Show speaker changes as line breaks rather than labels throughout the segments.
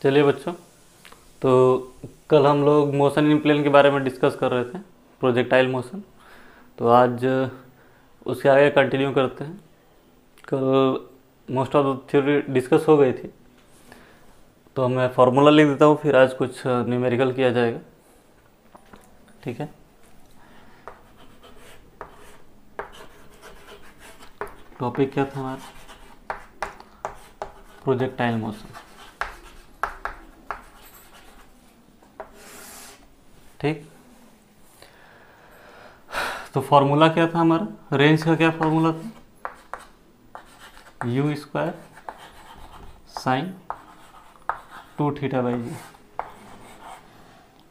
चलिए बच्चों, तो कल हम लोग मोशन इन प्लेन के बारे में डिस्कस कर रहे थे, प्रोजेक्टाइल मोशन। तो आज उसके आगे कंटिन्यू करते हैं। कल most of the theory discuss हो गई थी, तो मैं फार्मूला लिख देता हूँ, फिर आज कुछ न्यूमेरिकल किया जाएगा। ठीक है। टॉपिक क्या था हमारा? Projectile motion. ठीक। तो फार्मूला क्या था हमारा? रेंज का क्या फार्मूला था? u square sine 2 theta by g.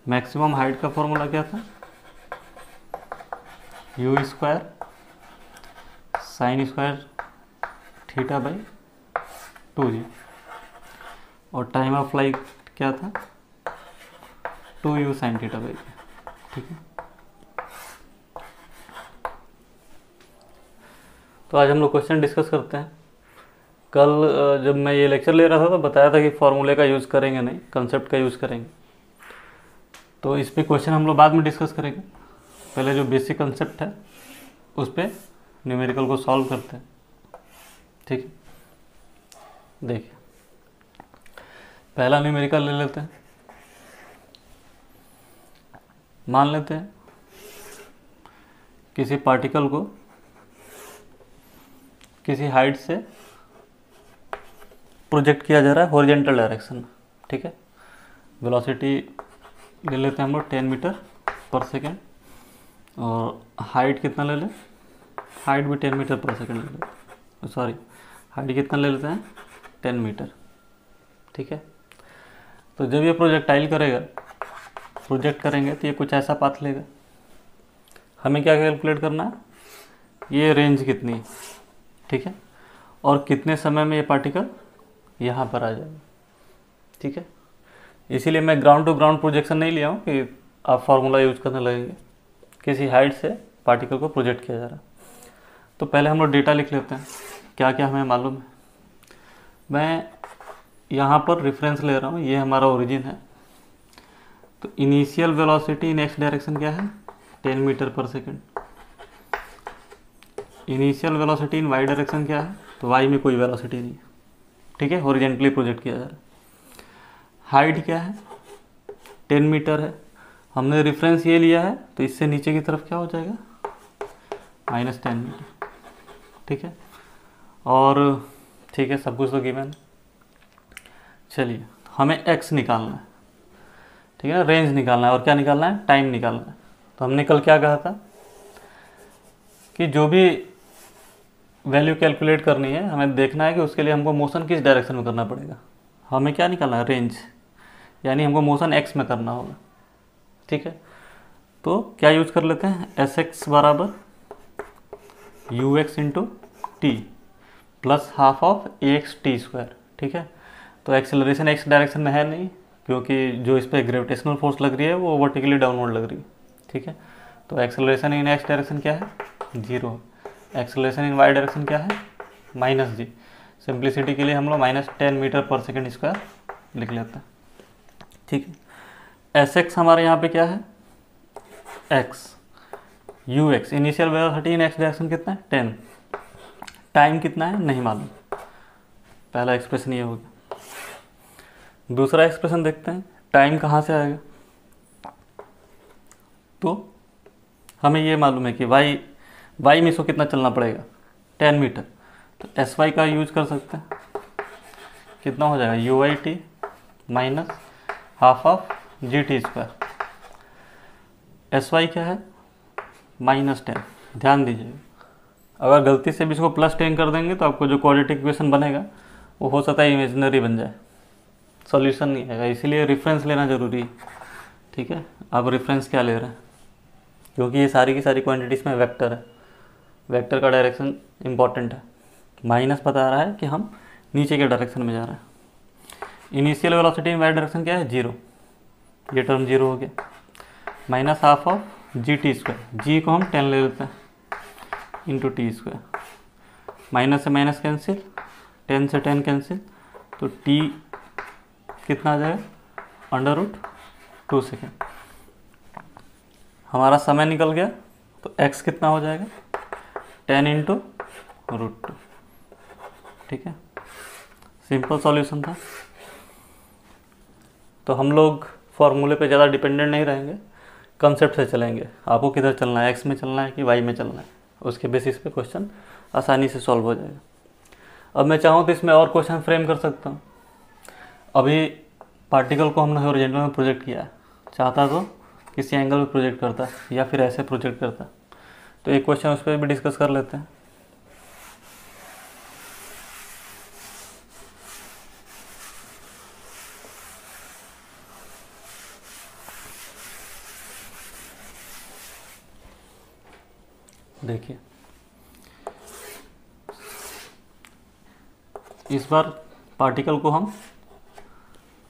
Maximum height का फार्मूला क्या था? u square sine square theta by 2g। और टाइम ऑफ फ्लाइट क्या था? 2u sine theta by g. ठीक है। तो आज हम लोग क्वेश्चन डिस्कस करते हैं। कल जब मैं ये लेक्चर ले रहा था तो बताया था कि फॉर्मूले का यूज़ करेंगे नहीं, कंसेप्ट का यूज़ करेंगे। तो इस पे क्वेश्चन हम लोग बाद में डिस्कस करेंगे। पहले जो बेसिक कंसेप्ट है उस पे न्यूमेरिकल को सॉल्व करते हैं। ठीक है। देखिए, पहला न्यूमेरिकल ले लेते हैं। मान लेते हैं किसी पार्टिकल को किसी हाइट से प्रोजेक्ट किया जा रहा है हॉरिजॉन्टल डायरेक्शन में। ठीक है। वेलोसिटी ले लेते हैं हम लोग 10 मीटर पर सेकेंड, और हाइट कितना ले लें? हाइट भी 10 मीटर पर सेकेंड ले लें। सॉरी, हाइट कितना ले लेते हैं? 10 मीटर। ठीक है। तो जब ये प्रोजेक्ट करेंगे तो ये कुछ ऐसा पाथ लेगा। हमें क्या कैलकुलेट करना है? ये रेंज कितनी है। ठीक है। और कितने समय में ये पार्टिकल यहाँ पर आ जाएगा। ठीक है। इसीलिए मैं ग्राउंड टू ग्राउंड प्रोजेक्शन नहीं लिया हूँ कि आप फार्मूला यूज करने लगेंगे। किसी हाइट से पार्टिकल को प्रोजेक्ट किया जा रहा है। तो पहले हम लोग डेटा लिख लेते हैं, क्या क्या हमें मालूम है। मैं यहाँ पर रेफरेंस ले रहा हूँ, ये हमारा ओरिजिन है। तो initial velocity in x direction क्या है? 10 मीटर पर second. Initial velocity in y direction क्या है? तो वाई में कोई वेलोसिटी नहीं है। ठीक है। हॉरिजॉन्टली प्रोजेक्ट किया जा रहा है। हाइट क्या है? 10 मीटर है। हमने रेफरेंस ये लिया है, तो इससे नीचे की तरफ क्या हो जाएगा? -10 मीटर। ठीक है। और ठीक है, सब कुछ तो गिवन। चलिए, हमें एक्स निकालना है। ठीक है। रेंज निकालना है, और क्या निकालना है? टाइम निकालना है। तो हमने कल क्या कहा था कि जो भी वैल्यू कैलकुलेट करनी है, हमें देखना है कि उसके लिए हमको मोशन किस डायरेक्शन में करना पड़ेगा। हमें क्या निकालना है? रेंज, यानी हमको मोशन एक्स में करना होगा। ठीक है। तो क्या यूज कर लेते हैं? एस एक्स बराबर you x into T plus half of A x T square. ठीक है। तो एक्सेलरेशन एक्स डायरेक्शन में है नहीं, क्योंकि जो इस पर ग्रेविटेशनल फोर्स लग रही है वो वर्टिकली डाउनवर्ड लग रही है। ठीक है। तो एक्सेलरेशन इन एक्स डायरेक्शन क्या है? 0। एक्सेलरेशन इन वाई डायरेक्शन क्या है? -g। सिंप्लिसिटी के लिए हम लोग -10 मीटर पर सेकेंड स्क्वायर लिख लेते हैं। ठीक है। एस एक्स हमारे यहाँ पे क्या है? X. You x initial velocity in x direction कितना है? 10। टाइम कितना है? नहीं मालूम। पहला एक्सप्रेशन ये हो गया। दूसरा एक्सप्रेशन देखते हैं, टाइम कहाँ से आएगा। तो हमें ये मालूम है कि वाई में इसको कितना चलना पड़ेगा? 10 मीटर। तो एस वाई का यूज कर सकते हैं। कितना हो जाएगा? U y t minus half of g t square. S y क्या है? -10। ध्यान दीजिएगा, अगर गलती से भी इसको +10 कर देंगे तो आपको जो क्वाड्रेटिक इक्वेशन बनेगा वो हो सकता है इमेजिनरी बन जाए, सॉल्यूशन नहीं आएगा। इसीलिए रेफरेंस लेना ज़रूरी है। ठीक है। आप रेफरेंस क्या ले रहे हैं? क्योंकि ये सारी की सारी क्वांटिटीज़ में वेक्टर है। वेक्टर का डायरेक्शन इंपॉर्टेंट है। माइनस बता रहा है कि हम नीचे के डायरेक्शन में जा रहे हैं। Initial velocity in y direction क्या है? 0। ये टर्म 0 हो गया। Minus half of g t square. जी को हम 10 ले लेते हैं इंटू टी स्क्वायर। माइनस से माइनस कैंसिल, 10 से 10 कैंसिल, तो टी कितना आ जाएगा, √2 सेकेंड। हमारा समय निकल गया, तो x कितना हो जाएगा, 10 × √2। ठीक है, सिंपल सॉल्यूशन था। तो हम लोग फॉर्मूले पे ज़्यादा डिपेंडेंट नहीं रहेंगे, कंसेप्ट से चलेंगे। आपको किधर चलना है, x में चलना है कि y में चलना है, उसके बेसिस पे क्वेश्चन आसानी से सॉल्व हो जाएगा। अब मैं चाहूँ तो इसमें और क्वेश्चन फ्रेम कर सकता हूँ। अभी पार्टिकल को हमने हॉरिजॉन्टल में प्रोजेक्ट किया है, चाहता तो किसी एंगल में प्रोजेक्ट करता या फिर ऐसे प्रोजेक्ट करता। तो एक क्वेश्चन उस पर भी डिस्कस कर लेते हैं। देखिए, इस बार पार्टिकल को हम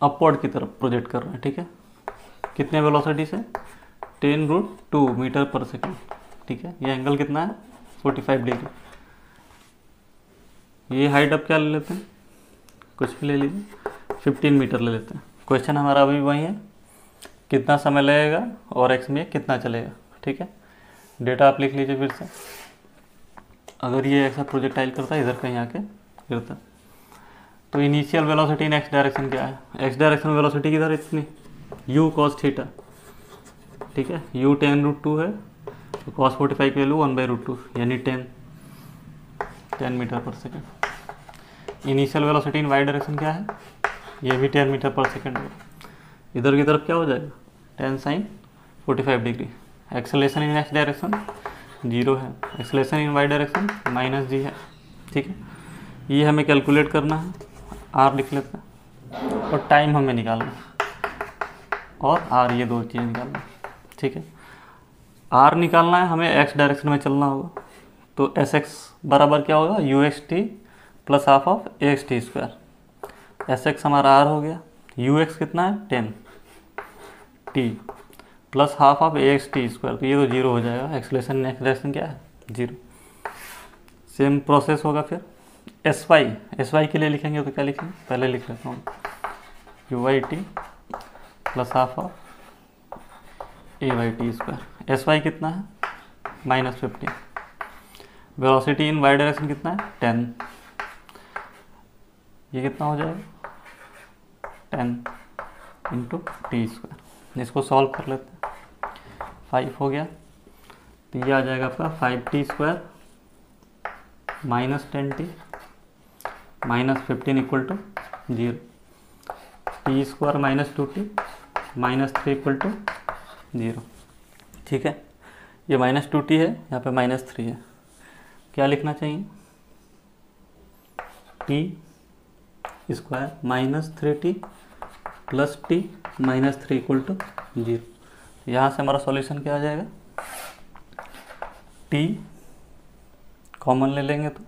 अपवर्ड की तरफ प्रोजेक्ट कर रहे हैं। ठीक है, कितने वेलोसिटी से, 10√2 मीटर पर सेकेंड। ठीक है, ये एंगल कितना है, 45 डिग्री। ये हाइट अब क्या ले लेते हैं, कुछ भी ले लीजिए, 15 मीटर ले लेते हैं। क्वेश्चन हमारा अभी वही है, कितना समय लगेगा और x में कितना चलेगा। ठीक है, डेटा आप लिख लीजिए फिर से। अगर ये ऐसा प्रोजेक्टाइल करता है, इधर कहीं आके गिरता, तो इनिशियल वेलोसिटी इन x डायरेक्शन क्या है, x डायरेक्शन वेलोसिटी किधर इतनी, u cos थीटा। ठीक है, u 10√2 है, तो cos 45 की वैल्यू 1/√2 यानी 10 मीटर पर सेकेंड। इनिशियल वेलोसिटी इन y डायरेक्शन क्या है, ये भी 10 मीटर पर सेकेंड है। इधर की तरफ क्या हो जाएगा, 10 sin 45 degree. Acceleration in x direction 0 है, acceleration in y direction -g है। ठीक है, ये हमें कैलकुलेट करना है, r लिख लेते हैं, और टाइम हमें निकालना है, और r, ये दो चीज़ निकालना है। ठीक है, r निकालना है हमें, x डायरेक्शन में चलना होगा, तो sx बराबर क्या होगा, uxt + half of axt²। sx हमारा r हो गया, ux कितना है 10 t + हाफ ऑफ axt², तो ये तो 0 हो जाएगा। एक्सेलरेशन नेक्स्ट डायरेक्शन क्या है, 0। सेम प्रोसेस होगा फिर sy के लिए लिखेंगे तो क्या लिखेंगे, पहले लिख लेता हूँ, uit + half of ayt²। sy कितना है, -15। वेलोसिटी इन y डायरेक्शन कितना है, 10। ये कितना हो जाएगा, 10 × t²। इसको सॉल्व कर लेते हैं, 5 हो गया, तो ये आ जाएगा आपका 5t² - 10t - 15 = 0। t² - 2t -3 = 0। ठीक है, ये -2t है, यहाँ पे -3 है, क्या लिखना चाहिए, t² -3t + t -3 = 0। यहाँ से हमारा सॉल्यूशन क्या आ जाएगा, t कॉमन ले लेंगे तो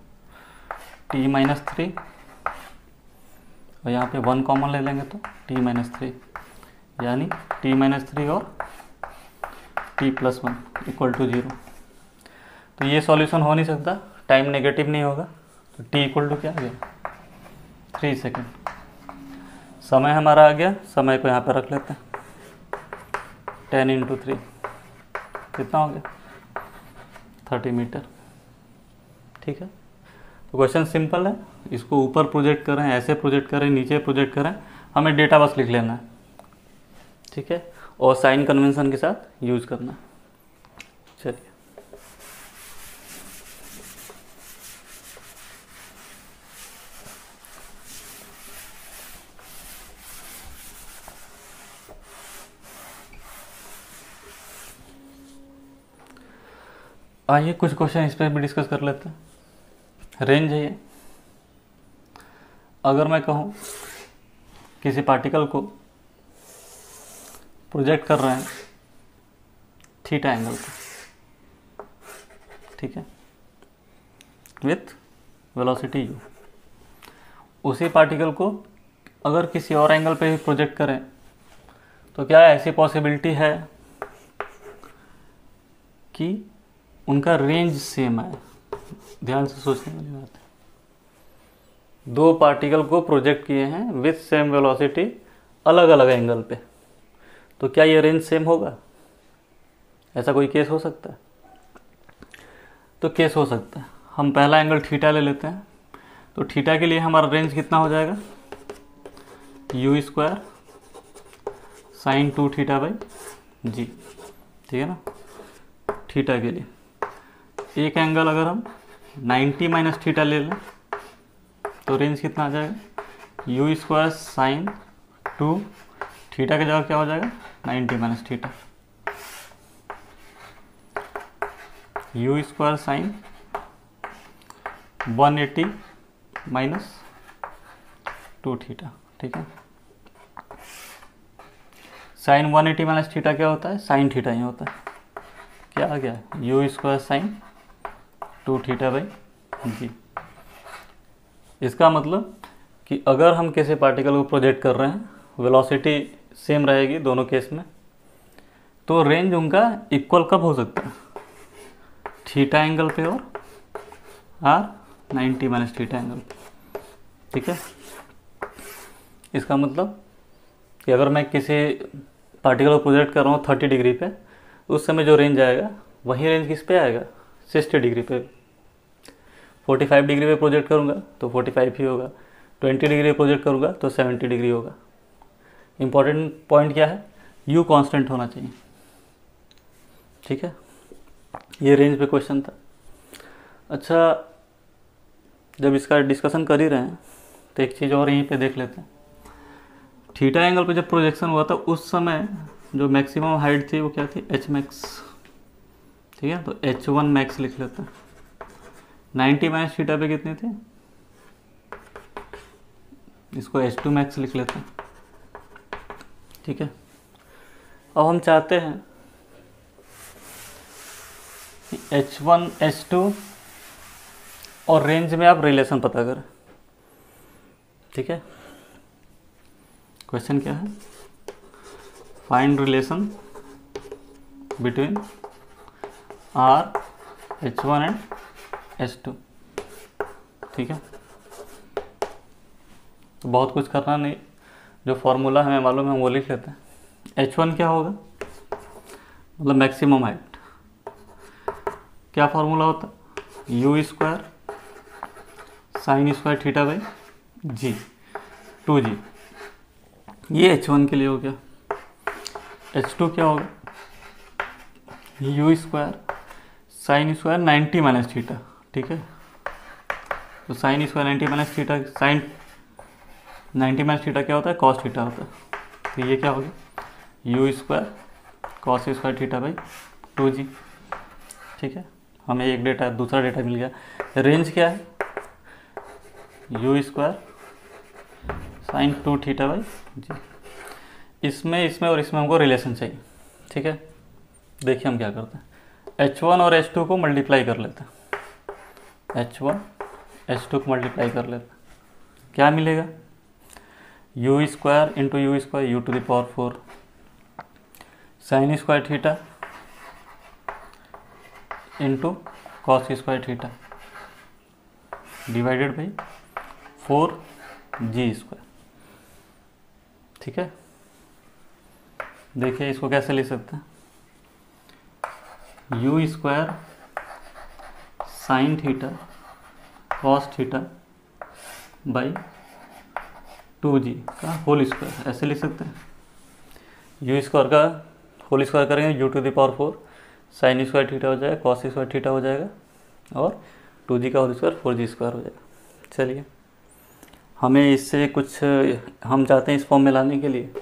t -3, और यहाँ पे 1 कॉमन ले लेंगे तो t -3, यानी t -3 और t + 1 = 0। तो ये सॉल्यूशन हो नहीं सकता, टाइम नेगेटिव नहीं होगा, तो t = क्या आ गया, 3 सेकेंड। समय हमारा आ गया, समय को यहाँ पर रख लेते हैं, 10 × 3 कितना हो गया, 30 मीटर। ठीक है, तो क्वेश्चन सिंपल है, इसको ऊपर प्रोजेक्ट करें, ऐसे प्रोजेक्ट करें, नीचे प्रोजेक्ट करें, हमें डेटा बस लिख लेना है। ठीक है, और साइन कन्वेंशन के साथ यूज करना है। चलिए, आइए कुछ क्वेश्चन इस पर भी डिस्कस कर लेते हैं। रेंज है ये, अगर मैं कहूँ किसी पार्टिकल को प्रोजेक्ट कर रहे हैं थीटा एंगल पे, ठीक है, विथ वेलोसिटी u, उसी पार्टिकल को अगर किसी और एंगल पे भी प्रोजेक्ट करें तो क्या ऐसी पॉसिबिलिटी है कि उनका रेंज सेम है। ध्यान से सोचने वाली बात है, दो पार्टिकल को प्रोजेक्ट किए हैं विथ सेम वेलोसिटी अलग अलग एंगल पे, तो क्या ये रेंज सेम होगा? ऐसा कोई केस हो सकता है? तो केस हो सकता है। हम पहला एंगल थीटा ले लेते हैं, तो थीटा के लिए हमारा रेंज कितना हो जाएगा? U square sine 2 theta by g, ठीक है ना। थीटा के लिए एक एंगल अगर हम 90 माइनस थीटा ले लें तो रेंज कितना आ जाएगा? यू स्क्वायर साइन 2 थीटा की जगह क्या हो जाएगा? 90 minus theta, you square sign 180 minus 2 theta, ठीक है। साइन 180 माइनस थीटा क्या होता है? साइन थीटा ही होता है। क्या आ गया? U square sine 2 theta by g. इसका मतलब कि अगर हम किसी पार्टिकल को प्रोजेक्ट कर रहे हैं, वेलोसिटी सेम रहेगी दोनों केस में, तो रेंज उनका इक्वल कब हो सकता है? थीटा एंगल पे और आर 90 माइनस थीटा एंगल पे, ठीक है। इसका मतलब कि अगर मैं किसी पार्टिकल को प्रोजेक्ट कर रहा हूँ 30 डिग्री पे, उस समय जो रेंज आएगा वही रेंज किस पे आएगा? 60 डिग्री पे। 45 डिग्री पे प्रोजेक्ट करूँगा तो 45 ही होगा, 20 डिग्री पे प्रोजेक्ट करूँगा तो 70 डिग्री होगा। इम्पॉर्टेंट पॉइंट क्या है? यू कांस्टेंट होना चाहिए, ठीक है। ये रेंज पे क्वेश्चन था। अच्छा, जब इसका डिस्कशन कर ही रहे हैं तो एक चीज़ और यहीं पे देख लेते हैं। थीटा एंगल पे जब प्रोजेक्शन हुआ था उस समय जो मैक्सिमम हाइट थी वो क्या थी? एच मैक्स, ठीक है। तो h1 मैक्स लिख लेते हैं। 90 माइनस थीटा पे कितने थे? इसको h2 मैक्स लिख लेते हैं, ठीक है। अब हम चाहते हैं कि h1 h2 और रेंज में आप रिलेशन पता करें, ठीक है। क्वेश्चन क्या है? Find relation between r h1 and h2, ठीक है। तो बहुत कुछ करना नहीं, जो फॉर्मूला हमें मालूम है हम वो लिख लेते हैं। h1 क्या होगा? मतलब मैक्सिमम हाइट। क्या फॉर्मूला होता है? U square sine square theta by g, 2g। ये h1 के लिए हो गया। h2 क्या होगा? U square sine square 90 minus theta, ठीक है। तो sine square 90 minus theta, sine 90 minus theta क्या होता है? कॉस थीटा होता है। तो ये क्या हो गया? U square cos square theta by 2g, ठीक है। हमें एक डेटा, दूसरा डेटा मिल गया। रेंज क्या है? U square sine 2 theta by g. इसमें इसमें और इसमें हमको रिलेशन चाहिए, ठीक है। देखिए हम क्या करते हैं, h1 और h2 को मल्टीप्लाई कर लेते हैं। h1 h2 को मल्टीप्लाई कर लेते हैं, क्या मिलेगा? U square into u square u to the power 4 sine square theta into cos square theta divided by 4g square, ठीक है। देखिए इसको कैसे लिख सकते हैं? U square sine theta cos theta by 2g का होल स्क्वायर, ऐसे लिख सकते हैं। यू स्क्वायर का होल स्क्वायर करेंगे u to the power 4, sine square theta हो जाएगा, कॉस स्क्वायर थीटा हो जाएगा, और 2g का होल स्क्वायर 4g स्क्वायर हो जाएगा। चलिए, हमें इससे कुछ हम चाहते हैं इस फॉर्म में लाने के लिए।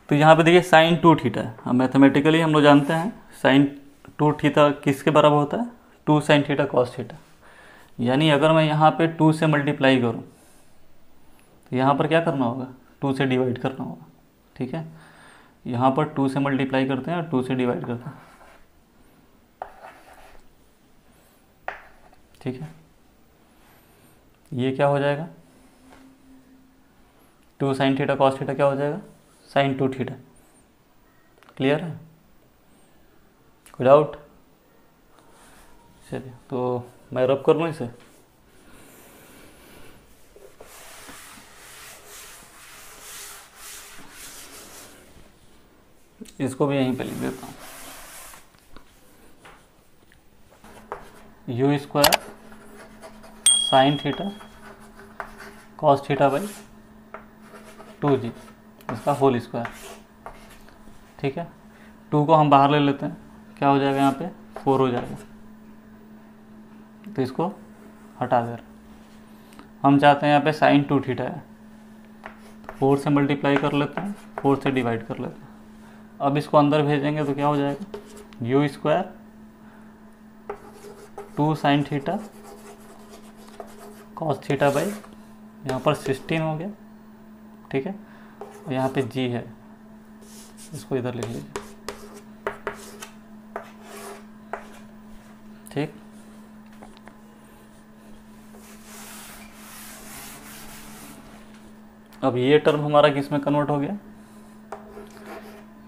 तो यहाँ पे देखिए साइन 2 थीटा है। अब मैथमेटिकली हम लोग जानते हैं साइन 2 थीटा किसके बराबर होता है? 2 साइन थीटा कॉस थीटा। यानी अगर मैं यहाँ पे 2 से मल्टीप्लाई करूँ तो यहाँ पर क्या करना होगा? 2 से डिवाइड करना होगा, ठीक है। यहाँ पर 2 से मल्टीप्लाई करते हैं और 2 से डिवाइड करते हैं, ठीक है। ये क्या हो जाएगा? 2 साइन थीटा कॉस थीटा क्या हो जाएगा? Sign 2 theta. क्लियर है? कोई डाउट? चलिए, तो मैं रब कर लूँ इसे। इसको भी यहीं पे लिख देता हूँ, you square sine theta cos theta by 2g इसका होल स्क्वायर। ठीक है, 2 को हम बाहर ले लेते हैं, क्या हो जाएगा यहाँ पे 4 हो जाएगा, तो इसको हटा दे रहे। हम चाहते हैं यहाँ पे साइन 2 थीटा है, 4 से मल्टीप्लाई कर लेते हैं, 4 से डिवाइड कर लेते हैं। अब इसको अंदर भेजेंगे तो क्या हो जाएगा, u square 2 sign theta cos theta by यहाँ पर 16 हो गया। ठीक है, और यहाँ पे जी है, इसको इधर लिख लीजिए। ठीक, अब ये टर्म हमारा किस में कन्वर्ट हो गया,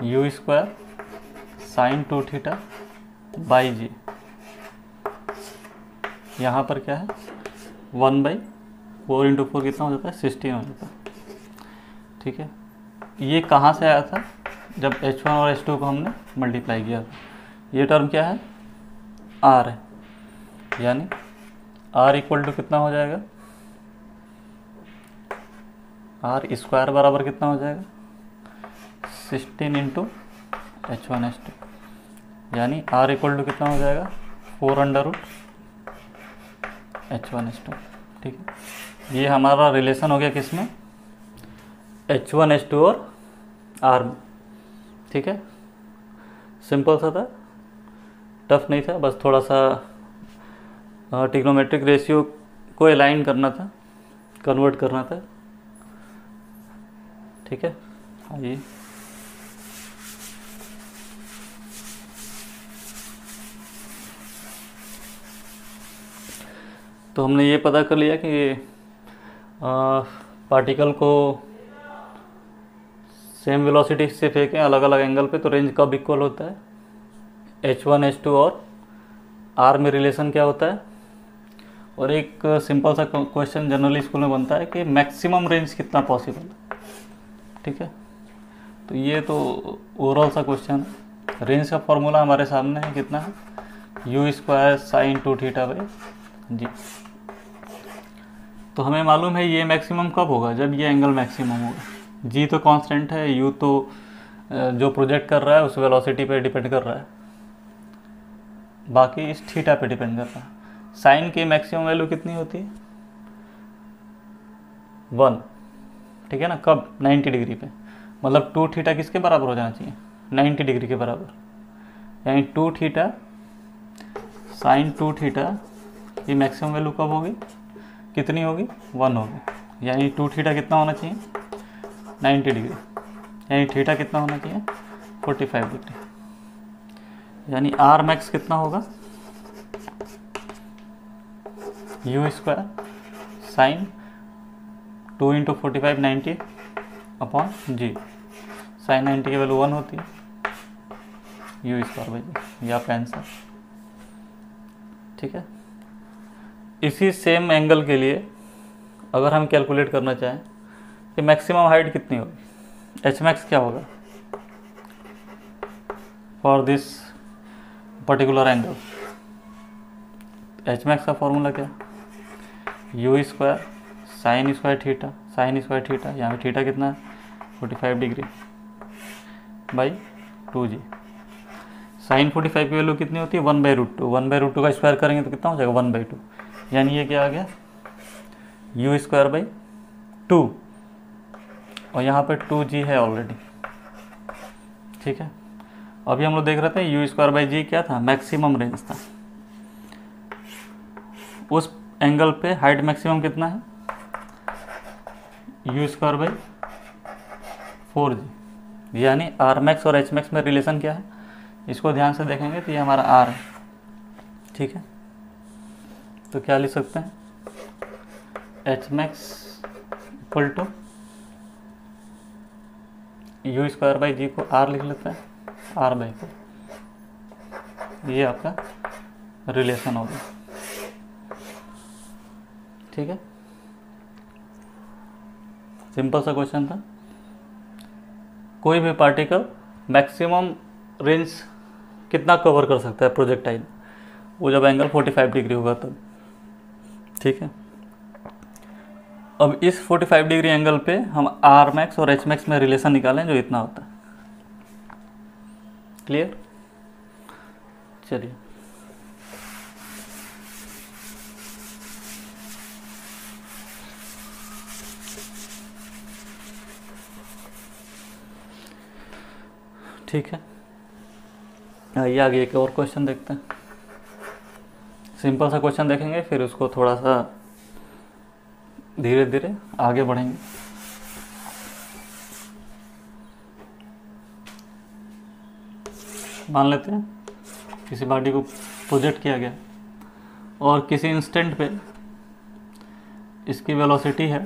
u square sine 2 theta by g, यहाँ पर क्या है 1/4 × 4 कितना हो जाता है 16 हो जाता है। ठीक है, ये कहाँ से आया था, जब H1 और H2 को हमने मल्टीप्लाई किया था। ये टर्म क्या है, R है, यानी R इक्वल टू कितना हो जाएगा, R स्क्वायर बराबर कितना हो जाएगा 16 × H1 H2, यानी R इक्वल टू कितना हो जाएगा 4 √H1 H2। ठीक है, ये हमारा रिलेशन हो गया किसमें, H1 H2 और R में। ठीक है, सिंपल सा था, टफ नहीं था, बस थोड़ा सा ट्रिग्नोमेट्रिक रेशियो को अलाइन करना था, कन्वर्ट करना था। ठीक है, आइए तो हमने ये पता कर लिया कि पार्टिकल को सेम वेलोसिटी से फेंकें अलग अलग एंगल पे तो रेंज कब इक्वल होता है, H1 H2 और R में रिलेशन क्या होता है। और एक सिंपल सा क्वेश्चन जनरली स्कूल में बनता है कि मैक्सिमम रेंज कितना पॉसिबल है। ठीक है, तो ये तो ओवरऑल सा क्वेश्चन है। रेंज का फॉर्मूला हमारे सामने है, कितना है, u square sine 2 theta by g. तो हमें मालूम है ये मैक्सिमम कब होगा, जब ये एंगल मैक्सिमम होगा। जी तो कांस्टेंट है, यू तो जो प्रोजेक्ट कर रहा है उस वेलोसिटी पे डिपेंड कर रहा है, बाकी इस थीटा पे डिपेंड कर रहा है। साइन की मैक्सिमम वैल्यू कितनी होती है 1। ठीक है ना, कब 90 डिग्री पे, मतलब 2 थीटा किसके बराबर हो जाना चाहिए 90 डिग्री के बराबर, यानी 2 थीटा साइन 2 थीटा की मैक्सिमम वैल्यू कब होगी, कितनी होगी 1 होगी, यानी 2 थीटा कितना होना चाहिए 90 डिग्री, यानी थीटा कितना होना चाहिए 45 डिग्री, यानी आर मैक्स कितना होगा u square sine 2 × 45 90 upon g. Sine 90 की वैल्यू 1 होती है, यू स्क्वायर बाई जी, ये आपका आंसर। ठीक है, इसी सेम एंगल के लिए अगर हम कैलकुलेट करना चाहें कि मैक्सिमम हाइट कितनी होगी, एच मैक्स क्या होगा for this particular angle. H max का फॉर्मूला क्या, you square sine square theta, sign square theta, यहाँ पे थीटा कितना है 45 डिग्री बाई 2g। साइन 45 की वैल्यू कितनी होती है 1/√2, 1/√2 का स्क्वायर करेंगे तो कितना हो जाएगा 1/2, यानी ये क्या आ गया यू स्क्वायर बाई 2, और यहाँ पे 2g है ऑलरेडी। ठीक है, अभी हम लोग देख रहे थे यू स्क्वायर बाई जी क्या था, मैक्सिमम रेंज था। उस एंगल पे हाइट मैक्सिमम कितना है यू स्क्वायर बाई 4g, यानी आर मैक्स और एच मैक्स में रिलेशन क्या है, इसको ध्यान से देखेंगे तो ये हमारा आर है। ठीक है, तो क्या लिख सकते हैं H max equal to u square by g को आर लिख लेते हैं, आर बाई 4, ये आपका रिलेशन होगा। ठीक है, सिंपल सा क्वेश्चन था। कोई भी पार्टिकल मैक्सिमम रेंज कितना कवर कर सकता है प्रोजेक्टाइल, वो जब एंगल 45 डिग्री होगा तब। ठीक है, अब इस 45 डिग्री एंगल पे हम आर मैक्स और एच मैक्स में रिलेशन निकालें जो इतना होता है। क्लियर? चलिए, ठीक है, आइए आगे एक और क्वेश्चन देखते हैं। सिंपल सा क्वेश्चन देखेंगे, फिर उसको थोड़ा सा धीरे धीरे आगे बढ़ेंगे। मान लेते हैं किसी बॉडी को प्रोजेक्ट किया गया और किसी इंस्टेंट पे इसकी वेलोसिटी है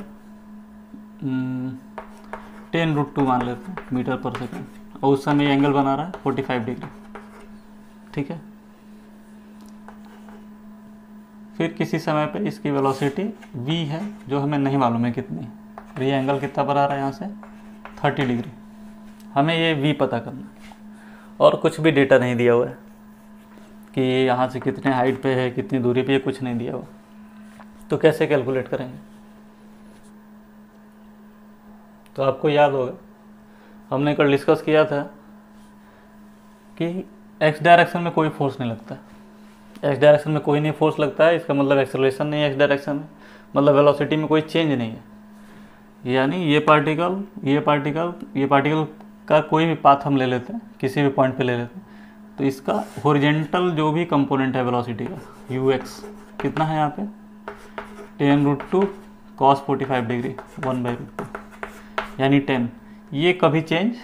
10√2 मान लेते हैं मीटर पर सेकेंड, और उस समय एंगल बना रहा है 45 डिग्री। ठीक है, फिर किसी समय पे इसकी वेलोसिटी v है जो हमें नहीं मालूम है कितनी, और ये एंगल कितना बना रहा है यहाँ से 30 डिग्री। हमें ये v पता करना है और कुछ भी डेटा नहीं दिया हुआ है कि यहाँ से कितने हाइट पे है, कितनी दूरी पे है, कुछ नहीं दिया हुआ। तो कैसे कैलकुलेट करेंगे? तो आपको याद होगा हमने कल डिस्कस किया था कि एक्स डायरेक्शन में कोई फोर्स नहीं लगता। एक्स डायरेक्शन में कोई नहीं फोर्स लगता है, इसका मतलब एक्सेलरेशन नहीं है एक्स डायरेक्शन में, मतलब वेलोसिटी में कोई चेंज नहीं है। यानी ये पार्टिकल का कोई भी पाथ हम ले लेते हैं, किसी भी पॉइंट पे ले लेते हैं, तो इसका हॉरिजॉन्टल जो भी कंपोनेंट है वेलोसिटी का ux कितना है यहाँ पे 10√2 cos 45 डिग्री 1/√2 यानी 10, ये कभी चेंज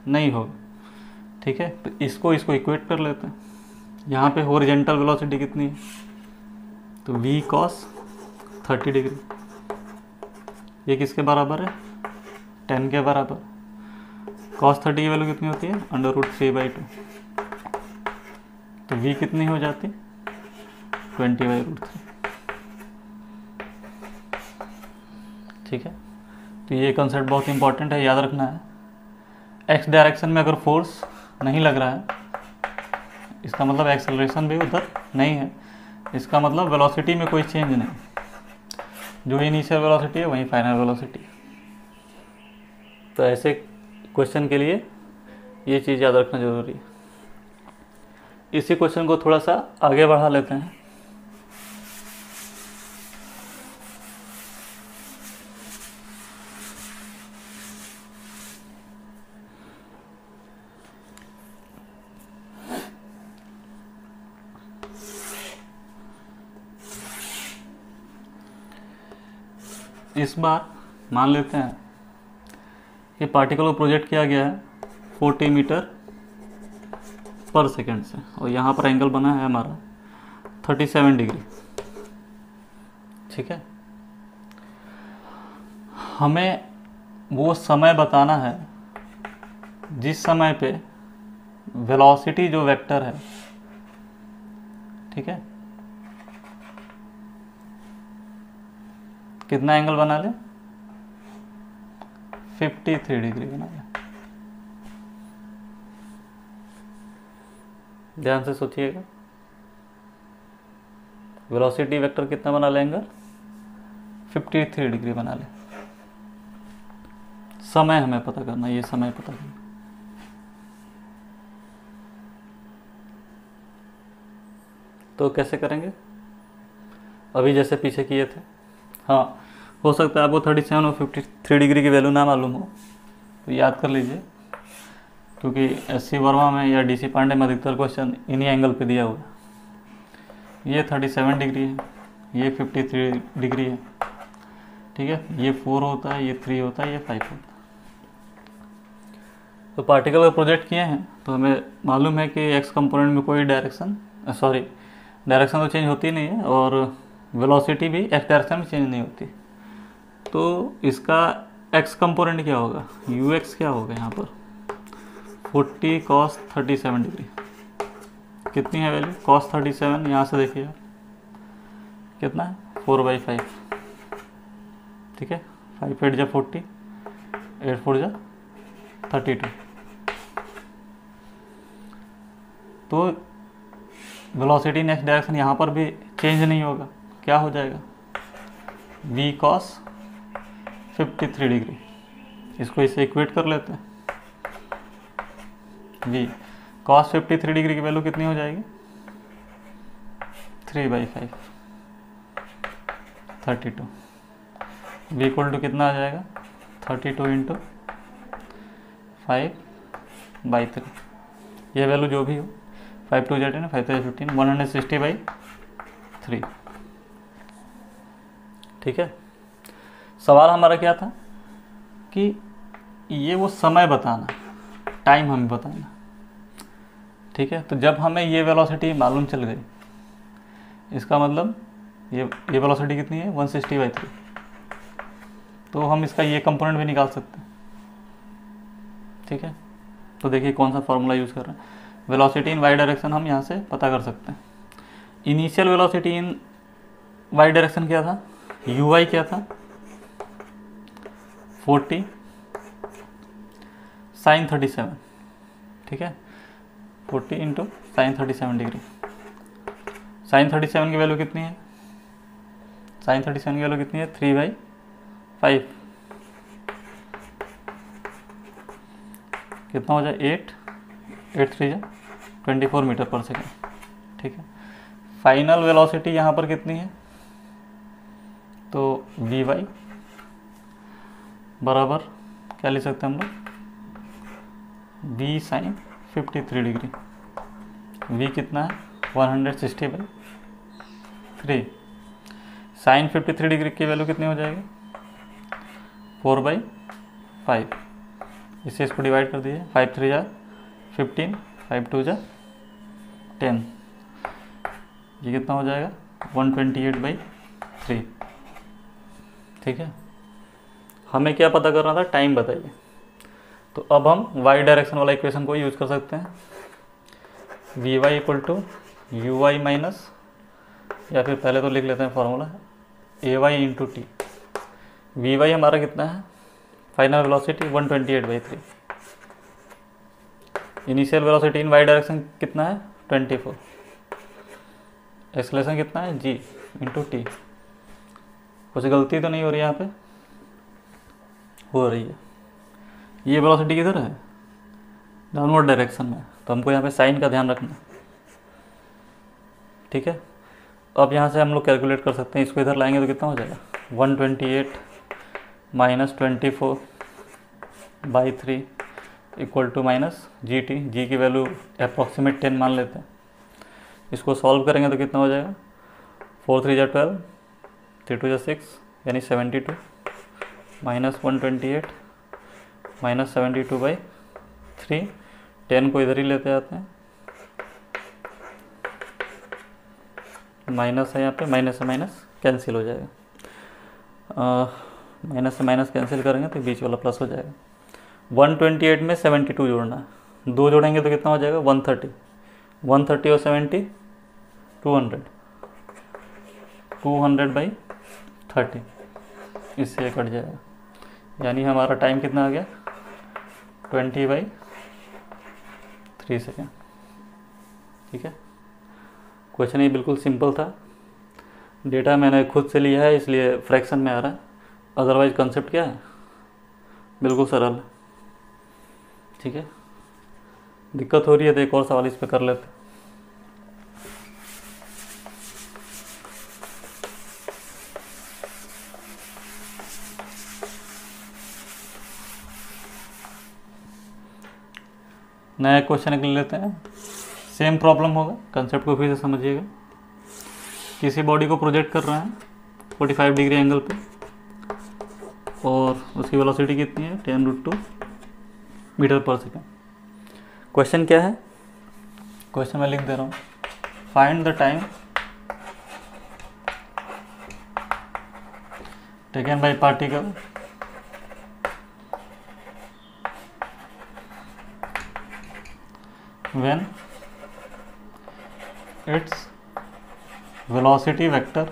नहीं होगा। ठीक है, तो इसको इक्वेट कर लेते हैं। यहाँ पे हॉरिजॉन्टल वेलोसिटी कितनी है, तो v cos 30 डिग्री, ये किसके बराबर है 10 के बराबर। cos 30 की वैल्यू कितनी होती है √3/2, तो v कितनी हो जाती 20/√3। ठीक है, तो ये कंसेप्ट बहुत इंपॉर्टेंट है, याद रखना है। एक्स डायरेक्शन में अगर फोर्स नहीं लग रहा है इसका मतलब एक्सेलरेशन भी उधर नहीं है, इसका मतलब वेलोसिटी में कोई चेंज नहीं, जो इनिशियल वेलोसिटी है वही फाइनल वेलोसिटी। तो ऐसे क्वेश्चन के लिए ये चीज़ याद रखना जरूरी है। इसी क्वेश्चन को थोड़ा सा आगे बढ़ा लेते हैं। इस बार मान लेते हैं कि पार्टिकल को प्रोजेक्ट किया गया है 40 मीटर पर सेकेंड से, और यहाँ पर एंगल बना है हमारा 37 डिग्री। ठीक है, हमें वो समय बताना है जिस समय पे वेलोसिटी जो वेक्टर है, ठीक है, कितना एंगल बना ले 53 डिग्री बना ले। ध्यान से सोचिएगा, वेलोसिटी वेक्टर कितना बना लेंगे 53 डिग्री बना ले। समय हमें पता करना, ये समय पता करना। तो कैसे करेंगे, अभी जैसे पीछे किए थे। हाँ, हो सकता है आपको 37 और 53 डिग्री की वैल्यू ना मालूम हो, तो याद कर लीजिए, क्योंकि एससी वर्मा में या डीसी पांडे में अधिकतर क्वेश्चन इन्हीं एंगल पे दिया हुआ है। ये 37 डिग्री है, ये 53 डिग्री है। ठीक है, ये 4 होता है, ये 3 होता है, ये 5 होता है। तो पार्टिकल का प्रोजेक्ट किए हैं तो हमें मालूम है कि एक्स कंपोनेंट में कोई डायरेक्शन तो चेंज होती नहीं है, और वेलोसिटी भी एक्स डायरेक्शन में चेंज नहीं होती। तो इसका एक्स कंपोनेंट क्या होगा, यू एक्स क्या होगा यहाँ पर 40 cos 37 डिग्री। कितनी है वैल्यू cos 37, यहाँ से देखिए कितना है 4/5। ठीक है, 5 8 जा 40, 8 4 जा 32। तो वेलोसिटी नेक्स्ट डायरेक्शन यहाँ पर भी चेंज नहीं होगा, क्या हो जाएगा v cos 53 डिग्री। इसको इससे इक्वेट कर लेते हैं। v cos 53 डिग्री की वैल्यू कितनी हो जाएगी 3/5 32। v इक्वल टू कितना आ जाएगा 32 इंटू 5/3। ये वैल्यू जो भी हो 5 2 10 5 3 15 160/3। ठीक है, सवाल हमारा क्या था कि ये वो समय बताना, टाइम हमें बताना। ठीक है, तो जब हमें ये वेलोसिटी मालूम चल गई, इसका मतलब ये वेलोसिटी कितनी है 160/3, तो हम इसका ये कंपोनेंट भी निकाल सकते हैं। ठीक है, तो देखिए कौन सा फॉर्मूला यूज़ कर रहे हैं। वेलोसिटी इन वाई डायरेक्शन हम यहाँ से पता कर सकते हैं। Initial velocity in y direction क्या था, यू वाई क्या था 40 sin 37। ठीक है, 40 इंटू साइन 37 डिग्री। sin 37 की वैल्यू कितनी है, sin 37 की वैल्यू कितनी है 3/5। कितना हो जाए 8 3 24 मीटर पर सेकेंड। ठीक है, फाइनल वेलोसिटी यहाँ पर कितनी है, तो वी वाई बराबर क्या लिख सकते हैं हम लोग v sin 53 डिग्री। v कितना है 160/3। sin 53 डिग्री की वैल्यू कितनी हो जाएगी 4/5। इससे इसको डिवाइड कर दीजिए, 5 3 जा 15, 5 2 जा 10। ये कितना हो जाएगा 128/3। ठीक है, हमें क्या पता करना था, टाइम बताइए। तो अब हम वाई डायरेक्शन वाला इक्वेशन को यूज़ कर सकते हैं। V y equal to u y minus, या फिर पहले तो लिख लेते हैं formula a y into t. V y हमारा कितना है final velocity 128/3। Initial velocity in y direction कितना है 24। एक्सेलरेशन कितना है जी इंटू टी। कुछ गलती तो नहीं हो रही यहाँ पे, हो रही है। ये वेलोसिटी किधर है डाउनवर्ड डायरेक्शन में, तो हमको यहाँ पे साइन का ध्यान रखना। ठीक है, अब यहाँ से हम लोग कैलकुलेट कर सकते हैं। इसको इधर लाएंगे तो कितना हो जाएगा 128 minus 24/3 equal to minus g T. जी की वैल्यू अप्रॉक्सीमेट 10 मान लेते हैं। इसको सॉल्व करेंगे तो कितना हो जाएगा 4 3 जा 12, 3 2 जा 6 यानी 72 माइनस 128 माइनस 72/3। 10 को इधर ही लेते आते हैं, माइनस है यहाँ पे, माइनस से माइनस कैंसिल हो जाएगा। माइनस से माइनस कैंसिल करेंगे तो बीच वाला प्लस हो जाएगा। 128 में 72 जोड़ना है, 2 जोड़ेंगे तो कितना हो जाएगा 130। 130 और 70 200/30, इससे कट जाएगा। यानी हमारा टाइम कितना आ गया 20/3 सेकेंड। ठीक है, क्वेश्चन ये बिल्कुल सिंपल था। डेटा मैंने खुद से लिया है इसलिए फ्रैक्शन में आ रहा है, अदरवाइज कंसेप्ट क्या है बिल्कुल सरल है। ठीक है, दिक्कत हो रही है तो एक और सवाल इस पे कर लेते हैं। नया क्वेश्चन ले लेते हैं, सेम प्रॉब्लम होगा, कंसेप्ट को फिर से समझिएगा। किसी बॉडी को प्रोजेक्ट कर रहे हैं 45 डिग्री एंगल पे और उसकी वेलोसिटी कितनी है 10√2 मीटर पर सेकेंड। क्वेश्चन क्या है, क्वेश्चन मैं लिख दे रहा हूँ। Find the time taken by particle when its velocity vector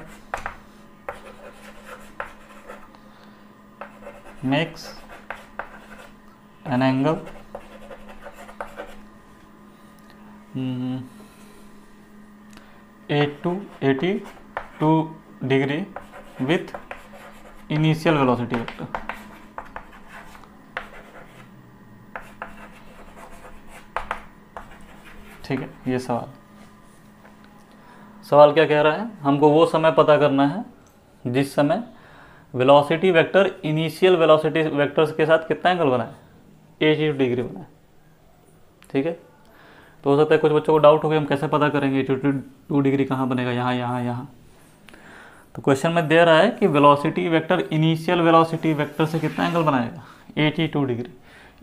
makes an angle 82 degree with initial velocity vector. ठीक है, ये सवाल क्या कह रहा है, हमको वो समय पता करना है जिस समय velocity vector initial velocity vector के साथ कितना एंगल बनाए, 82 डिग्री बनाए। ठीक है, तो हो सकता है कुछ बच्चों को डाउट हो गया हम कैसे पता करेंगे 82 डिग्री कहाँ बनेगा, यहाँ यहाँ यहाँ। तो क्वेश्चन में दे रहा है कि velocity vector initial velocity vector से कितना एंगल बनाएगा, 82 डिग्री।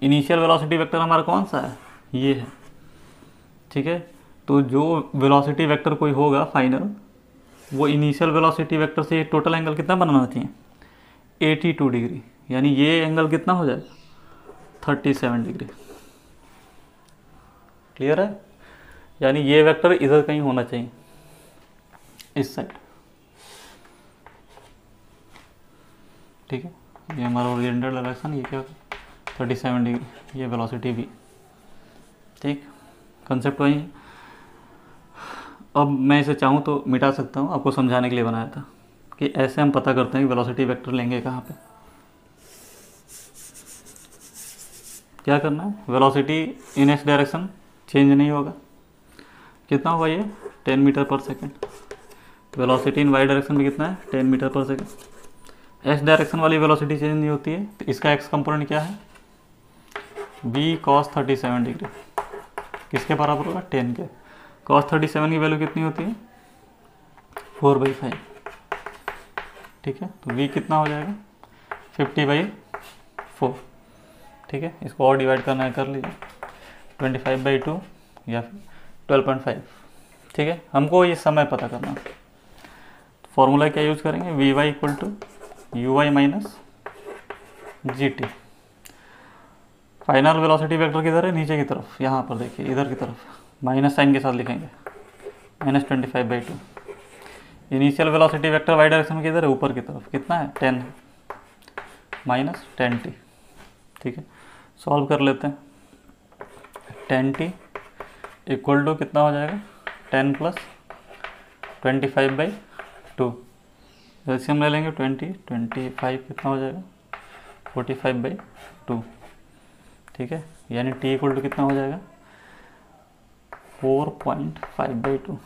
इनिशियल वेलोसिटी वेक्टर हमारा कौन सा है, ये है। ठीक है, तो जो वेलोसिटी वेक्टर कोई होगा फाइनल, वो इनिशियल वेलोसिटी वेक्टर से टोटल एंगल कितना बनाना चाहिए, 82 डिग्री। यानी ये एंगल कितना हो जाएगा, 37 डिग्री। क्लियर है, यानी ये वेक्टर इधर कहीं होना चाहिए, इस साइड। ठीक है, ये हमारा ओरिएंटेड डायरेक्शन, ये क्या 37 डिग्री, ये वेलोसिटी भी। ठीक, कंसेप्ट वही है। अब मैं इसे चाहूँ तो मिटा सकता हूँ, आपको समझाने के लिए बनाया था कि ऐसे हम पता करते हैं कि वेलोसिटी वेक्टर लेंगे कहाँ पे। क्या करना है, velocity in x direction change नहीं होगा, कितना होगा ये 10 मीटर पर second. Velocity in y direction में कितना है, 10 मीटर पर सेकेंड। एक्स डायरेक्शन वाली वेलोसिटी चेंज नहीं होती है, तो इसका एक्स कंपोनेंट क्या है, v cos 37 डिग्री, किसके बराबर होगा, 10 के। cos 37 की वैल्यू कितनी होती है, 4/5। ठीक है, तो v कितना हो जाएगा, 50/4। ठीक है, इसको और डिवाइड करना है कर लीजिए, 25/2 या फिर 12.5। ठीक है, हमको ये समय पता करना है। फॉर्मूला क्या यूज़ करेंगे, vy = uy - gt। Final velocity vector किधर है, नीचे की तरफ, यहाँ पर देखिए इधर की तरफ, माइनस साइन के साथ लिखेंगे, -25/2। Initial velocity vector y direction में किधर है, ऊपर की तरफ, कितना है, 10 है, -10t। ठीक है, सॉल्व कर लेते हैं। 10t = कितना हो जाएगा, 10 + 25/2। एलसीएम ले लेंगे, 25 कितना हो जाएगा, 45/2। ठीक है, यानी t = कितना हो जाएगा, 4.5/2।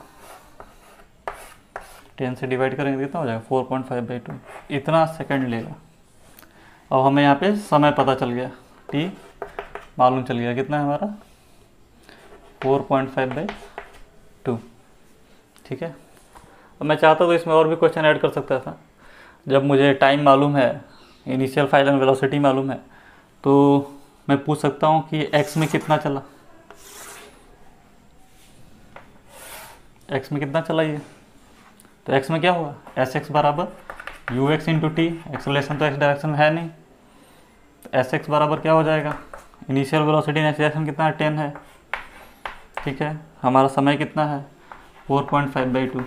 10 से डिवाइड करेंगे कितना हो जाएगा, 4.5/2। इतना सेकंड लेगा। अब हमें यहाँ पे समय पता चल गया, t मालूम चल गया, कितना है हमारा, 4.5/2। ठीक है, अब मैं चाहता तो इसमें और भी क्वेश्चन ऐड कर सकता था। जब मुझे टाइम मालूम है, इनिशियल फाइनल वेलोसिटी मालूम है, तो मैं पूछ सकता हूँ कि x में कितना चला, x में कितना चला ये, तो x में क्या होगा, Sx बराबर ux × t। एक्सेलरेशन तो x डायरेक्शन है नहीं, तो Sx बराबर क्या हो जाएगा, initial velocity in x direction कितना है, 10 है। ठीक है, हमारा समय कितना है, 4.5/2,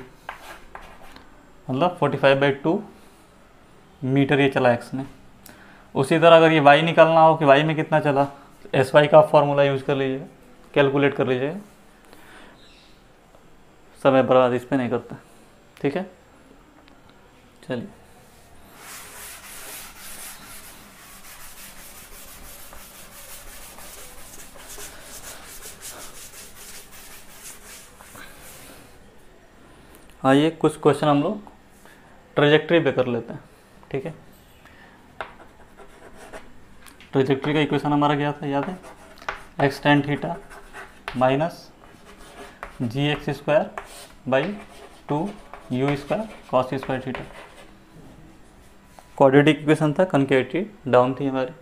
मतलब 45/2 मीटर ये चला x ने। उसी तरह अगर ये y निकालना हो कि y में कितना चला, SY का फॉर्मूला यूज़ कर लीजिएगा, कैलकुलेट कर लीजिएगा, समय बर्बाद इस पर नहीं करता। ठीक है, चलिए आइए कुछ क्वेश्चन हम लोग ट्रेजेक्ट्री पे कर लेते हैं। ठीक है, ट्रेजेक्ट्री का इक्वेशन हमारा क्या था, याद है, x tan θ - gx²/2 u² cos² θ। Quadratic equation था, कनकेटिव डाउन थी हमारी।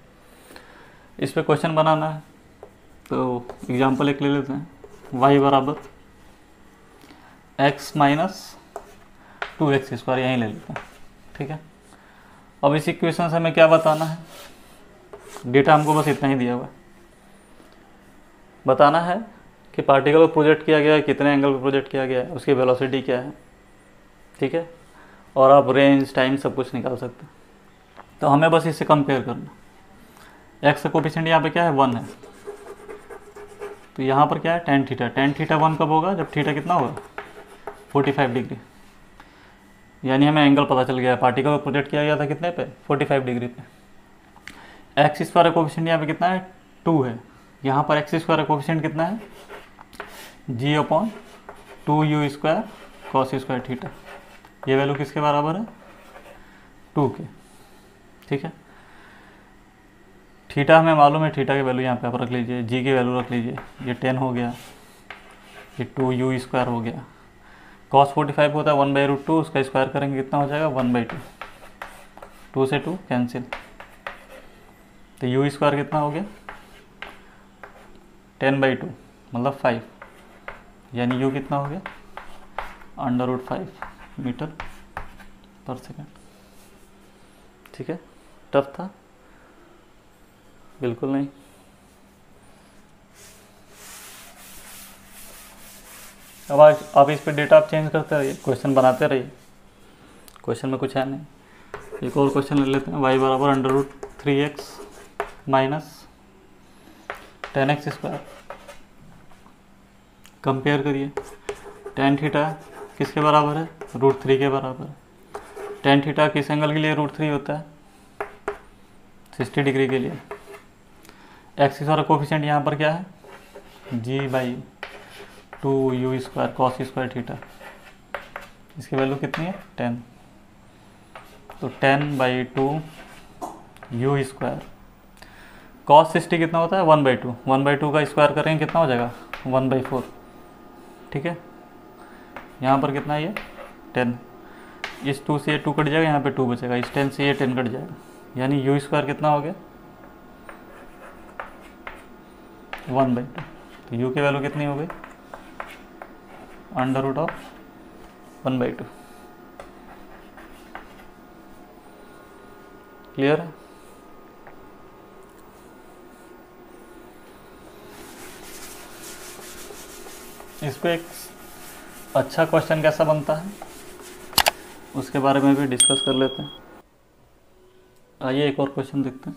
इस पे क्वेश्चन बनाना है, तो एग्जांपल एक ले लेते हैं, y बराबर x - 2x², यहीं ले लेते हैं। ठीक है, अब इस इक्वेशन से हमें क्या बताना है, डेटा हमको बस इतना ही दिया हुआ है, बताना है कि पार्टिकल को प्रोजेक्ट किया गया है, कितने एंगल पर प्रोजेक्ट किया गया है, उसकी वेलोसिटी क्या है। ठीक है, और आप रेंज, टाइम सब कुछ निकाल सकते हैं। तो हमें बस इससे कंपेयर करना। एक्स का कोफिशिएंट यहाँ पे क्या है, 1 है, तो यहाँ पर क्या है, टेन थीटा। टेन थीटा 1 कब होगा, जब थीटा कितना होगा, 45 डिग्री। यानी हमें एंगल पता चल गया, पार्टिकल को प्रोजेक्ट किया गया था कितने पे, 45 डिग्री पे। एक्स स्क्वायर कोफिशिएंट यहाँ पे कितना है, 2 है। यहाँ पर एक्स स्क्वायर कोफिशिएंट कितना है, g/2u² cos स्क्वायर थीटा। ये वैल्यू किसके बराबर है, 2 के। ठीक है, थीटा हमें मालूम है, थीटा की वैल्यू यहाँ पे आप रख लीजिए, जी की वैल्यू रख लीजिए, ये 10 हो गया, ये 2u² हो गया। cos 45 होता है 1/√2, उसका स्क्वायर करेंगे कितना हो जाएगा, 1/2। 2 से 2 कैंसिल, तो u² कितना हो गया, 10/2 मतलब 5, यानी u कितना हो गया, √5 मीटर पर सेकेंड। ठीक है, टफ था, बिल्कुल नहीं। अब आज आप इस पे डेटा आप चेंज करते रहिए, क्वेश्चन बनाते रहिए, क्वेश्चन में कुछ है नहीं। एक और क्वेश्चन ले लेते हैं, y बराबर √3x माइनस 10x²। कंपेयर करिए, टेन थीटा किसके बराबर है, √3 के बराबर है। टेन थीटा किस एंगल के लिए √3 होता है, 60 डिग्री के लिए। एक्स स्क्वायर कोफिशिएंट यहाँ पर क्या है, g/2u² cos स्क्वायर थीटा। इसकी वैल्यू कितनी है, 10। तो 10/2u²। cos 60 कितना होता है, 1/2। 1/2 का स्क्वायर करेंगे कितना हो जाएगा, 1/4। ठीक है, यहाँ पर कितना है ये, 10। इस 2 से ये 2 कट जाएगा, यहाँ पे 2 बचेगा, इस 10 से ये 10 कट जाएगा, यानी u² कितना हो गया, 1/2। तो u की वैल्यू कितनी हो गई, √1/2। क्लियर है। इस पे एक अच्छा क्वेश्चन कैसा बनता है उसके बारे में भी डिस्कस कर लेते हैं। आइए एक और क्वेश्चन देखते हैं।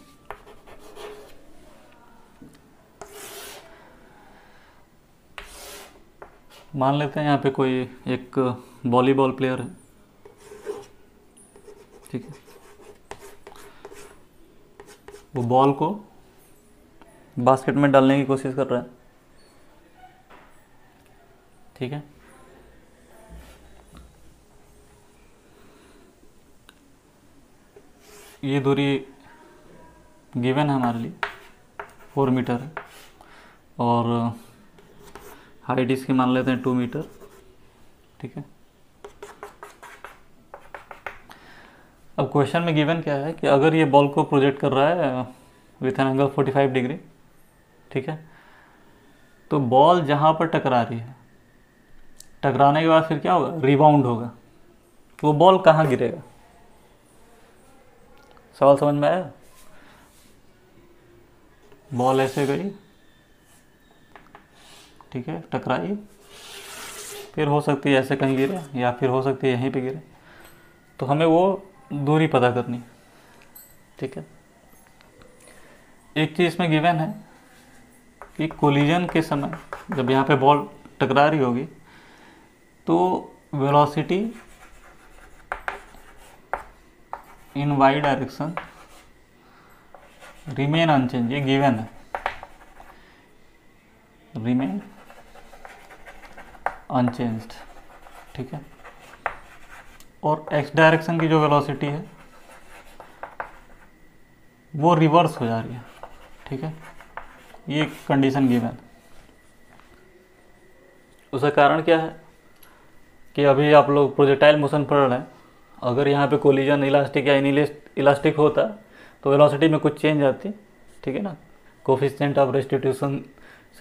मान लेते हैं यहाँ पे कोई एक वॉलीबॉल प्लेयर है, ठीक है, वो बॉल को बास्केट में डालने की कोशिश कर रहा है। ठीक है, ये दूरी गिवन है हमारे लिए, 4 मीटर है, और हाइट इसकी मान लेते हैं 2 मीटर। ठीक है, अब क्वेश्चन में गिवन क्या है कि अगर ये बॉल को प्रोजेक्ट कर रहा है विथ एन एंगल 45 डिग्री, ठीक है, तो बॉल जहाँ पर टकरा रही है, टकराने के बाद फिर क्या होगा, रिबाउंड होगा, तो वो बॉल कहाँ गिरेगा। सवाल समझ में आया। बॉल ऐसे गई, ठीक है, टकराई, फिर हो सकती है ऐसे कहीं गिरे, या फिर हो सकती है यहीं पे गिरे, तो हमें वो दूरी पता करनी। ठीक है, एक चीज़ इसमें गिवन है कि कोलिजन के समय जब यहाँ पे बॉल टकरा रही होगी तो velocity in y direction remain unchanged, ये गिवन है, रिमेन अनचेंज्ड। ठीक है, और एक्स डायरेक्शन की जो वेलोसिटी है वो रिवर्स हो जा रही है। ठीक है, ये कंडीशन गिवन। उसका कारण क्या है कि अभी आप लोग प्रोजेक्टाइल मोशन पढ़ रहे हैं, अगर यहाँ पे कोलिजन इलास्टिक या इलास्टिक होता तो वेलोसिटी में कुछ चेंज आती। ठीक है ना, कोफिशिएंट ऑफ रेस्टिट्यूशन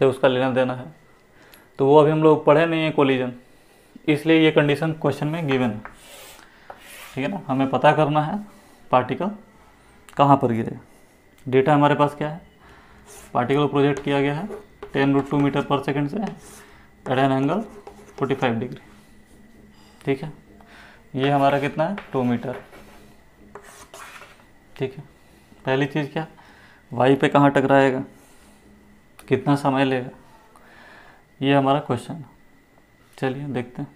से उसका लेना देना है, तो वो अभी हम लोग पढ़े नहीं है कोलिजन, इसलिए ये कंडीशन क्वेश्चन में गिवन है। ठीक है ना, हमें पता करना है पार्टिकल कहाँ पर गिरेगा। डेटा हमारे पास क्या है, पार्टिकल प्रोजेक्ट किया गया है 10√2 मीटर पर सेकेंड से एट एन एंगल 45 डिग्री। ठीक है, ये हमारा कितना है, 2 मीटर। ठीक है, पहली चीज़ क्या, वाई पे कहाँ टकराएगा, कितना समय लेगा, ये हमारा क्वेश्चन है। चलिए देखते हैं।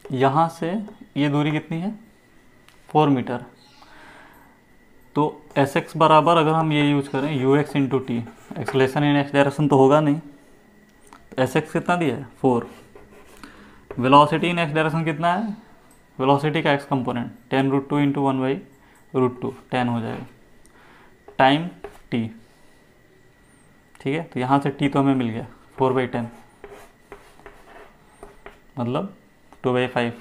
यहाँ से ये दूरी कितनी है, 4 मीटर। तो एस एक्स बराबर अगर हम ये यूज करें you x into T, acceleration in x direction तो होगा नहीं, तो एस एक्स कितना दिया है 4। वेलोसिटी इन एक्स डायरेक्शन कितना है, वेलोसिटी का एक्स कंपोनेंट 10√2 इंटू 1/√2 10 हो जाएगा, टाइम टी। ठीक है, तो यहाँ से टी तो हमें मिल गया 4/10 मतलब 2/5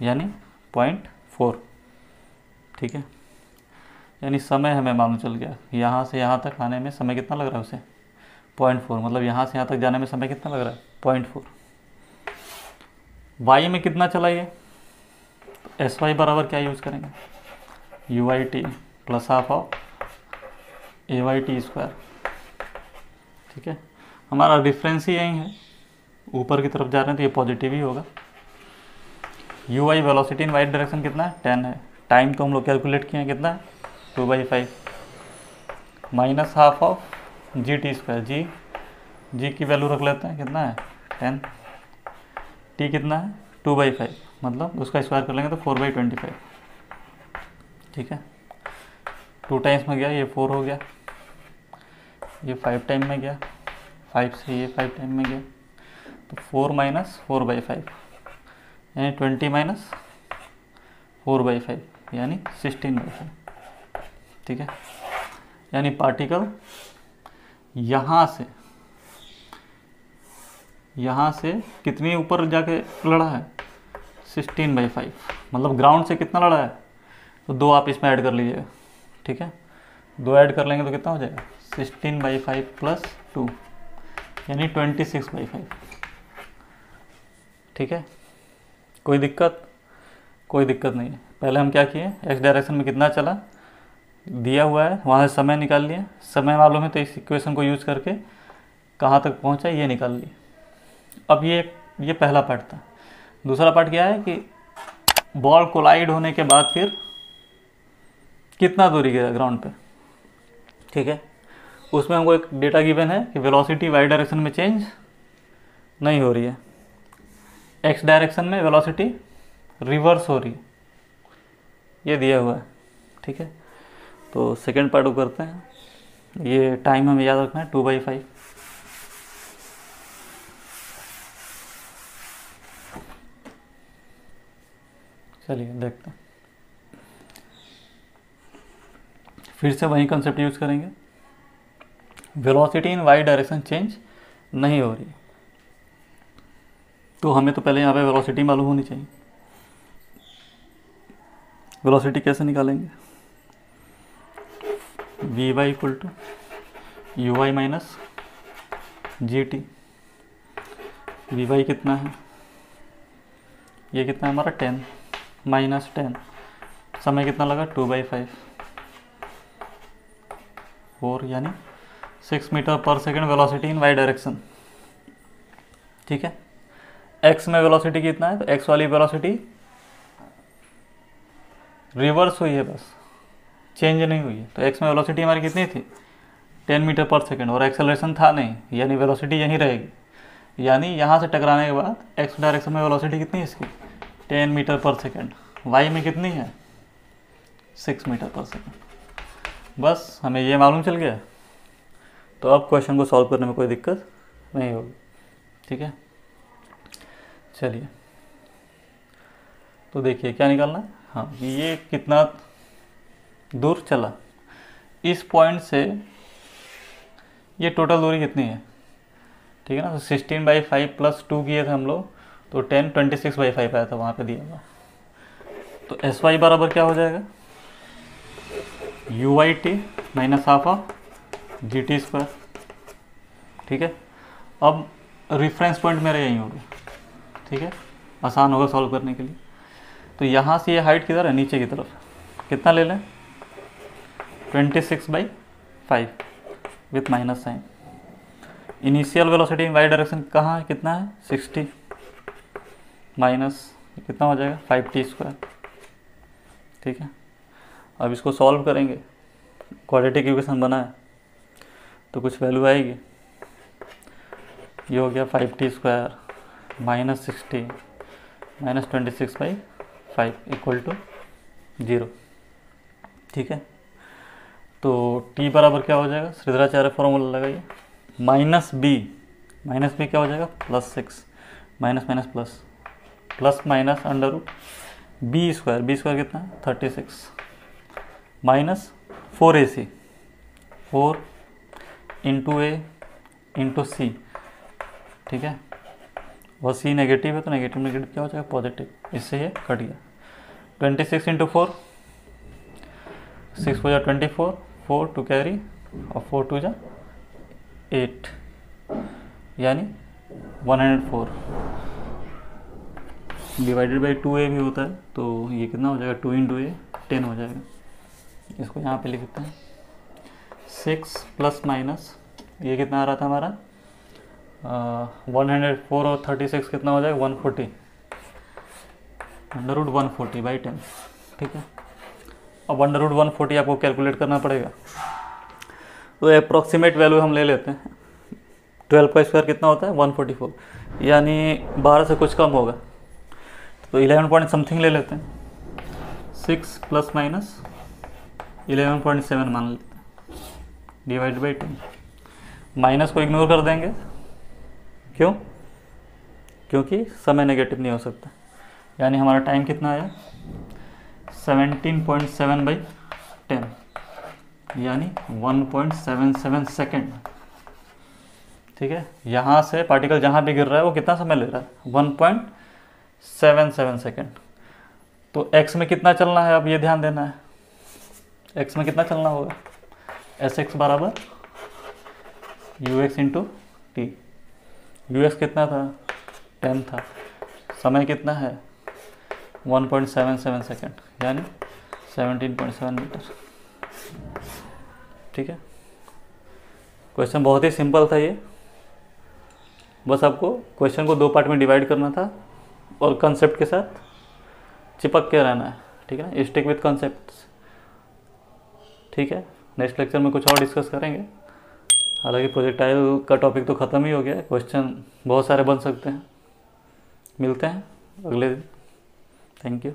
यानी 0.4। ठीक है, यानी समय हमें मालूम चल गया, यहाँ से यहाँ तक आने में समय कितना लग रहा है उसे 0.4, मतलब यहाँ से यहाँ तक जाने में समय कितना लग रहा है 0.4। वाई में कितना चला ये, एस वाई बराबर क्या यूज़ करेंगे, u i t plus half of a y t square. ठीक है, हमारा रिफरेंस ही यही है, ऊपर की तरफ जा रहे हैं तो ये पॉजिटिव ही होगा। U y velocity in y direction कितना है 10 है, टाइम तो हम लोग कैलकुलेट किए हैं कितना है 2/5 minus half of g t square, जी की वैल्यू रख लेते हैं कितना है 10, टी कितना है 2/5 मतलब उसका स्क्वायर कर लेंगे तो 4/25। ठीक है, 2 टाइम्स में गया ये 4 हो गया, ये 5 टाइम में गया, 5 से ये 5 टाइम में गया, तो 4 माइनस 4/5 यानी 20 माइनस 4/5 यानी 16/5। ठीक है, यानी पार्टिकल यहाँ से कितनी ऊपर जाके लड़ा है 16/5 मतलब ग्राउंड से कितना लड़ा है, तो 2 आप इसमें ऐड कर लीजिएगा। ठीक है, 2 ऐड कर लेंगे तो कितना हो जाएगा 16/5 प्लस 2 यानी 26/5। ठीक है, कोई दिक्कत नहीं है। पहले हम क्या किए, एक्स डायरेक्शन में कितना चला दिया हुआ है, वहाँ से समय निकाल लिया, समय मालूम है तो इस इक्वेशन को यूज़ करके कहाँ तक पहुँचा ये निकाल लिया। अब ये पहला पार्ट था। दूसरा पार्ट क्या है कि बॉल कोलाइड होने के बाद फिर कितना दूरी गया ग्राउंड पे। ठीक है, उसमें हमको एक डेटा गिवन है कि वेलोसिटी वाई डायरेक्शन में चेंज नहीं हो रही है, एक्स डायरेक्शन में वेलोसिटी रिवर्स हो रही है, ये दिया हुआ है। ठीक है, तो सेकेंड पार्ट को करते हैं। ये टाइम हमें याद रखना है 2/5। चलिए देखते हैं, फिर से वही कंसेप्ट यूज़ करेंगे। Velocity in y direction change नहीं हो रही, तो हमें तो पहले यहाँ पे वेलोसिटी मालूम होनी चाहिए। वेलोसिटी कैसे निकालेंगे, v y equal to u y minus g t. V y कितना है, ये कितना है हमारा 10 माइनस 10, समय कितना लगा 2/5 4 यानी 6 मीटर पर second velocity in y direction. ठीक है, एक्स में वेलोसिटी कितना है, तो एक्स वाली वेलोसिटी रिवर्स हुई है, बस चेंज नहीं हुई है। तो एक्स में वेलोसिटी हमारी कितनी थी 10 मीटर पर सेकेंड और एक्सेलरेशन था नहीं, यानी वेलोसिटी यहीं रहेगी। यानी यहाँ से टकराने के बाद एक्स डायरेक्शन में वेलोसिटी कितनी है इसकी 10 मीटर पर सेकेंड, वाई में कितनी है 6 मीटर पर सेकेंड। बस हमें ये मालूम चल गया, तो अब क्वेश्चन को सॉल्व करने में कोई दिक्कत नहीं होगी। ठीक है, चलिए तो देखिए क्या निकालना है। हाँ, ये कितना दूर चला, इस पॉइंट से ये टोटल दूरी कितनी है। ठीक है ना, तो 16/5 प्लस 2 किए थे हम लोग, तो 10 26/5 आया था वहाँ पे दिया हुआ। तो एस वाई बराबर क्या हो जाएगा, u y t minus half of g t square. ठीक है, अब रिफरेंस पॉइंट मेरा यही होगा। ठीक है, आसान होगा सॉल्व करने के लिए। तो यहाँ से ये हाइट किधर है, नीचे की तरफ, कितना ले लें 26/5 with minus sine. Initial velocity in y direction कहाँ है, कितना है 60 माइनस कितना हो जाएगा 5t स्क्वायर। ठीक है, अब इसको सॉल्व करेंगे, क्वाड्रेटिक इक्वेशन बना है तो कुछ वैल्यू आएगी, ये हो गया 5t² minus 60 minus 26/5 equal to 0। ठीक है, तो t बराबर क्या हो जाएगा, श्रीधराचार्य फॉर्मूला लगाइए, माइनस b क्या हो जाएगा +6 minus minus plus plus minus under root b² कितना है 36 minus 4ac 4 into a into c. ठीक है, और c नेगेटिव है तो नेगेटिव नेगेटिव क्या हो जाएगा पॉजिटिव, इससे ये कट गया। 26 इंटू 4 6 4 24 4 टू कैरी और 4 2 8 यानी 104 डिवाइडेड बाई 2a भी होता है, तो ये कितना हो जाएगा 2 इंटू a 10 हो जाएगा। इसको यहाँ पे लिख देते हैं 6 प्लस माइनस ये कितना आ रहा था हमारा 104 और 36 कितना हो जाएगा 140 अंडर रूट 140/10। ठीक है, अब अंडर रूट 140 आपको कैलकुलेट करना पड़ेगा, तो अप्रॉक्सीमेट वैल्यू हम ले लेते हैं। 12 का स्क्वायर कितना होता है 144 यानी 12 से कुछ कम होगा, तो 11 पॉइंट समथिंग ले लेते हैं। 6 प्लस माइनस 11.7 मान लेते हैं डिवाइड बाई 10। माइनस को इग्नोर कर देंगे, क्यों, क्योंकि समय नेगेटिव नहीं हो सकता, यानी हमारा टाइम कितना आया 17.7/10 यानी 1.77 सेकेंड। ठीक है, यहाँ से पार्टिकल जहाँ भी गिर रहा है वो कितना समय ले रहा है 1.77 सेकेंड। तो x में कितना चलना है, अब ये ध्यान देना है, x में कितना चलना होगा sx बराबर ux इंटू टी। ux कितना था 10 था, समय कितना है 1.77 सेकेंड यानी 17.7 मीटर। ठीक है, क्वेश्चन बहुत ही सिंपल था ये, बस आपको क्वेश्चन को 2 पार्ट में डिवाइड करना था और कंसेप्ट के साथ चिपक के रहना है। ठीक है ना, स्टिक विथ कॉन्सेप्ट्स। ठीक है, नेक्स्ट लेक्चर में कुछ और डिस्कस करेंगे। हालांकि प्रोजेक्टाइल का टॉपिक तो ख़त्म ही हो गया है, क्वेश्चन बहुत सारे बन सकते हैं। मिलते हैं अगले दिन। Thank you.